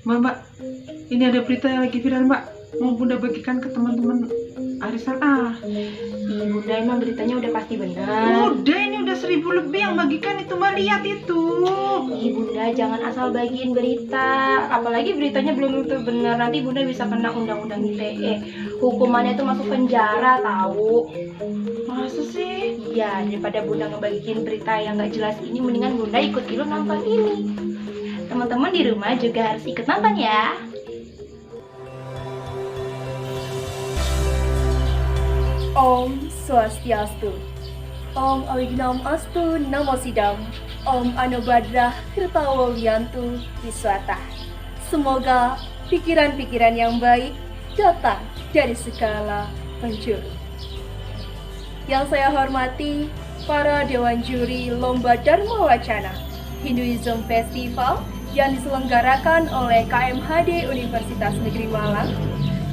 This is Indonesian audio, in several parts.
Mbak, ini ada berita yang lagi viral, Mbak. Mau Bunda bagikan ke teman-teman arisan. Ih, Bunda, emang beritanya udah pasti benar. Udah, ini udah 1000 lebih yang bagikan itu, Mbak. Lihat itu. Ih, Bunda, jangan asal bagiin berita. Apalagi beritanya belum tentu benar. Nanti Bunda bisa kena undang-undang ITE. Hukumannya itu masuk penjara, tahu. Masa sih? Iya, daripada Bunda ngebagiin berita yang gak jelas ini, mendingan Bunda ikut dulu nonton ini. Teman-teman di rumah juga harus ikut nonton ya. Om Swastiastu. Om Awignam Astu Namo Sidam. Om Anubadrah Kertawolyantu Wiswata. Semoga pikiran-pikiran yang baik datang dari segala penjuru. Yang saya hormati para Dewan Juri Lomba Dharma Wacana Hinduism Festival yang diselenggarakan oleh KMHD Universitas Negeri Malang.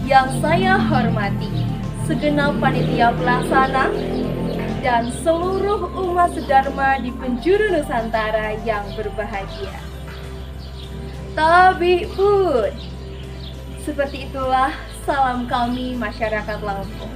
Yang saya hormati segenap panitia pelaksana dan seluruh umat sedharma di penjuru Nusantara yang berbahagia. Tabi pun, seperti itulah salam kami masyarakat Lampung.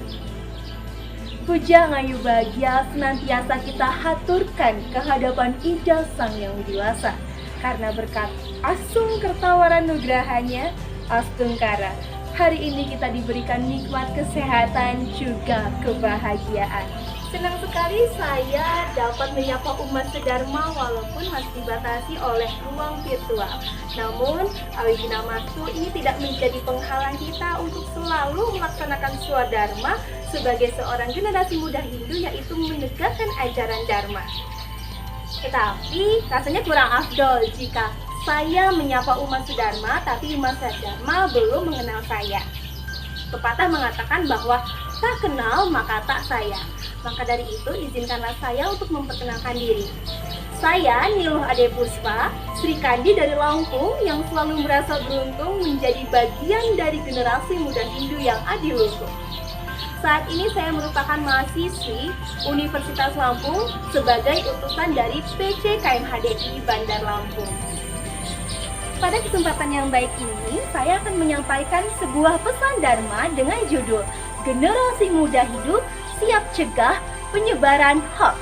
Puja ngayu bahagia senantiasa kita haturkan kehadapan Ida Sang Yang Widiwasa, karena berkat Asung Kertawaran Nugrahanya, Astungkara, hari ini kita diberikan nikmat kesehatan juga kebahagiaan. Senang sekali saya dapat menyapa umat sedharma walaupun masih dibatasi oleh ruang virtual. Namun, Awignam Astu ini tidak menjadi penghalang kita untuk selalu melaksanakan swadharma sebagai seorang generasi muda Hindu, yaitu menegakkan ajaran Dharma. Tetapi rasanya kurang afdol jika saya menyapa umat sedharma, tapi umat sedharma belum mengenal saya. Pepatah mengatakan bahwa tak kenal maka tak sayang. Maka dari itu, izinkanlah saya untuk memperkenalkan diri. Saya Niluh Ade Puspa, Sri Kandi dari Lampung yang selalu merasa beruntung menjadi bagian dari generasi muda Hindu yang adiluhung. Saat ini saya merupakan mahasiswi Universitas Lampung sebagai utusan dari PC KMHDI Bandar Lampung. Pada kesempatan yang baik ini, saya akan menyampaikan sebuah pesan Dharma dengan judul Generasi Muda Hidup Siap Cegah Penyebaran Hoax.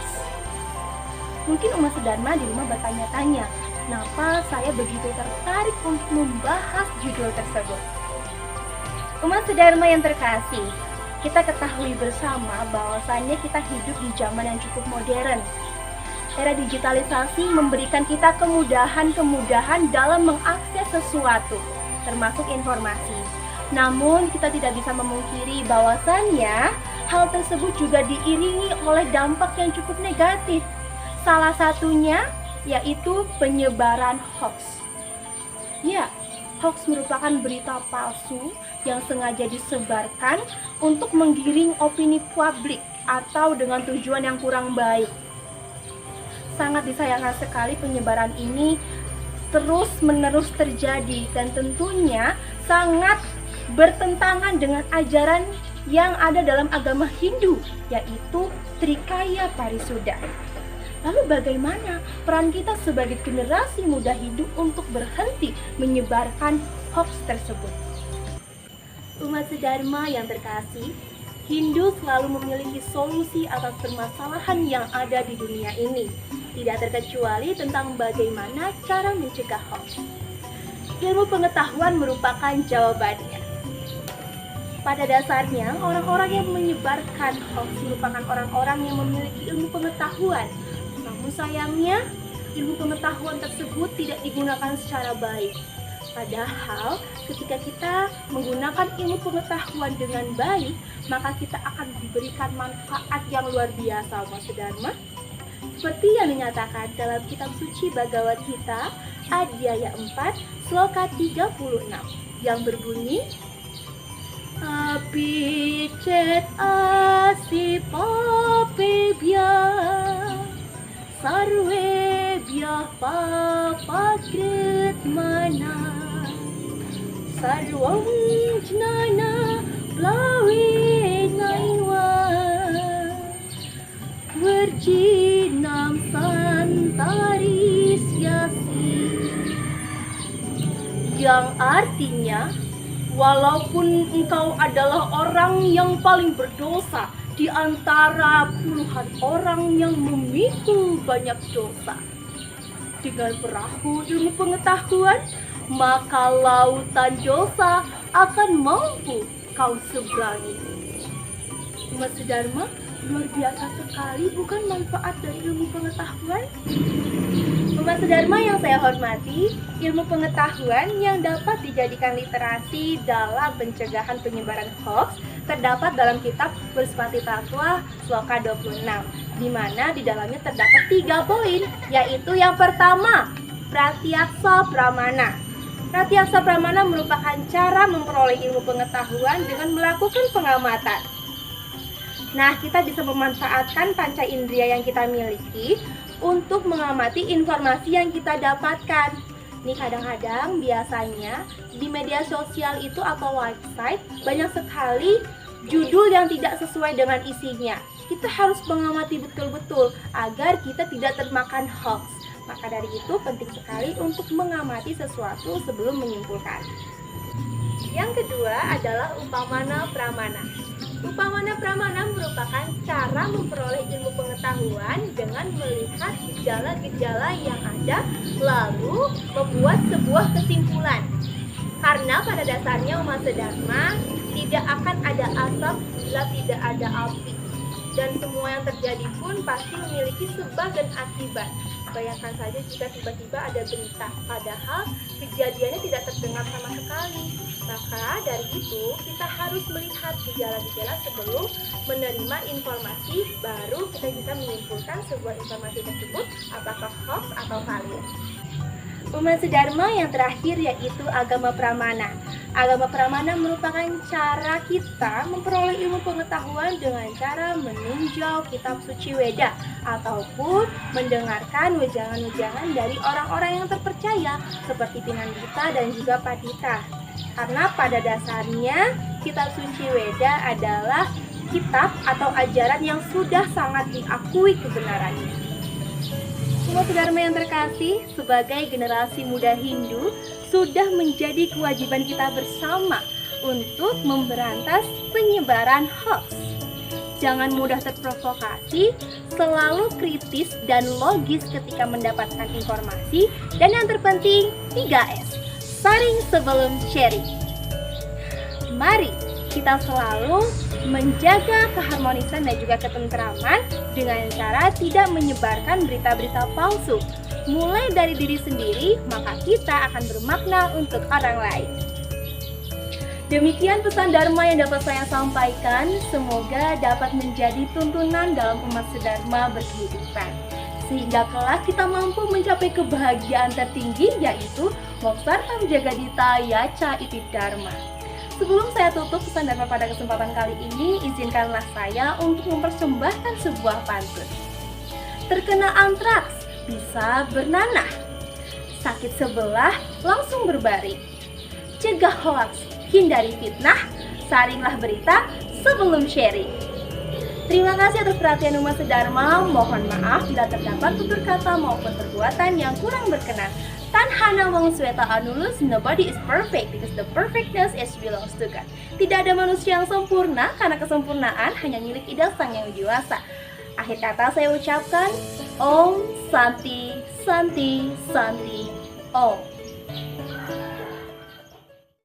Mungkin umat sedharma di rumah bertanya-tanya, kenapa saya begitu tertarik untuk membahas judul tersebut. Umat sedharma yang terkasih, kita ketahui bersama bahwasannya kita hidup di zaman yang cukup modern. Era digitalisasi memberikan kita kemudahan-kemudahan dalam mengakses sesuatu, termasuk informasi. Namun, kita tidak bisa memungkiri bahwasannya hal tersebut juga diiringi oleh dampak yang cukup negatif. Salah satunya yaitu penyebaran hoax. Ya, hoax merupakan berita palsu yang sengaja disebarkan untuk menggiring opini publik atau dengan tujuan yang kurang baik. Sangat disayangkan sekali penyebaran ini terus-menerus terjadi dan tentunya sangat bertentangan dengan ajaran yang ada dalam agama Hindu, yaitu Trikaya Parisuddha. Lalu bagaimana peran kita sebagai generasi muda Hindu untuk berhenti menyebarkan hoax tersebut? Umat sedharma yang terkasih, Hindu selalu memiliki solusi atas permasalahan yang ada di dunia ini, tidak terkecuali tentang bagaimana cara mencegah hoax. Ilmu pengetahuan merupakan jawabannya. Pada dasarnya, orang-orang yang menyebarkan hoax merupakan orang-orang yang memiliki ilmu pengetahuan. Namun sayangnya, ilmu pengetahuan tersebut tidak digunakan secara baik. Padahal, ketika kita menggunakan ilmu pengetahuan dengan baik, maka kita akan diberikan manfaat yang luar biasa, umat sedharma. Seperti yang dinyatakan dalam kitab suci Bhagavad Gita, Adhyaya 4, Sloka 36, yang berbunyi, Apicet asipapebhya sarvebhyah papakritmana sarvam jnana plavenaiva virginam santarisyasi yang artinya walaupun engkau adalah orang yang paling berdosa di antara puluhan orang yang memikul banyak dosa, dengan perahu ilmu pengetahuan, maka lautan dosa akan mampu kau seberangi. Umat Sedharma, luar biasa sekali bukan manfaat dari ilmu pengetahuan? Umat Sedharma yang saya hormati, ilmu pengetahuan yang dapat dijadikan literasi dalam pencegahan penyebaran hoax terdapat dalam kitab Puspati Tatwa Sloka 26, di mana di dalamnya terdapat 3 poin, yaitu yang pertama, Pratyaksa Pramana. Pratyaksa Pramana merupakan cara memperoleh ilmu pengetahuan dengan melakukan pengamatan. Nah, kita bisa memanfaatkan panca indera yang kita miliki untuk mengamati informasi yang kita dapatkan. Nih, kadang-kadang biasanya di media sosial itu atau website banyak sekali judul yang tidak sesuai dengan isinya. Kita harus mengamati betul-betul agar kita tidak termakan hoax. Maka dari itu penting sekali untuk mengamati sesuatu sebelum menyimpulkan. Yang kedua adalah upamana pramana. Upamana pramana merupakan cara memperoleh ilmu pengetahuan dengan melihat gejala-gejala yang ada, lalu membuat sebuah kesimpulan. Karena pada dasarnya umat Sedharma tidak akan ada asap bila tidak ada api. Dan semua yang terjadi pun pasti memiliki sebab dan akibat. Bayangkan saja jika tiba-tiba ada berita, padahal kejadiannya tidak terdengar sama sekali. Maka dari itu kita harus melihat gejala-gejala sebelum menerima informasi, baru kita bisa menyimpulkan sebuah informasi tersebut apakah hoax atau valid. Umat Sedharma yang terakhir yaitu agama pramana. Agama pramana merupakan cara kita memperoleh ilmu pengetahuan dengan cara meninjau kitab suci Weda ataupun mendengarkan wejangan-wejangan dari orang-orang yang terpercaya seperti Pinandita dan juga Padita. Karena pada dasarnya kitab suci Weda adalah kitab atau ajaran yang sudah sangat diakui kebenarannya. Umat Sedharma yang terkasih, sebagai generasi muda Hindu, sudah menjadi kewajiban kita bersama untuk memberantas penyebaran hoax. Jangan mudah terprovokasi, selalu kritis dan logis ketika mendapatkan informasi, dan yang terpenting 3S, saring sebelum sharing. Mari kita selalu menjaga keharmonisan dan juga ketentraman dengan cara tidak menyebarkan berita-berita palsu. Mulai dari diri sendiri, maka kita akan bermakna untuk orang lain. Demikian pesan Dharma yang dapat saya sampaikan. Semoga dapat menjadi tuntunan dalam umat Sedharma berkehidupan, sehingga kelak kita mampu mencapai kebahagiaan tertinggi, yaitu Moksartam Jagadita Yaca Iti Dharma. Sebelum saya tutup pesan Dharma pada kesempatan kali ini, izinkanlah saya untuk mempersembahkan sebuah pantun. Terkena antraks, bisa bernanah. Sakit sebelah, langsung berbaring. Cegah hoaks, hindari fitnah, saringlah berita sebelum sharing. Terima kasih atas perhatian umat Sedharma. Mohon maaf bila terdapat tutur kata maupun perbuatan yang kurang berkenan. Tanhana wong sweta anulus, nobody is perfect because the perfectness is belongs to God. Tidak ada manusia yang sempurna karena kesempurnaan hanya milik Ida Sang Yang Widiwasa. Akhir kata saya ucapkan Om Santi Santi Santi Om.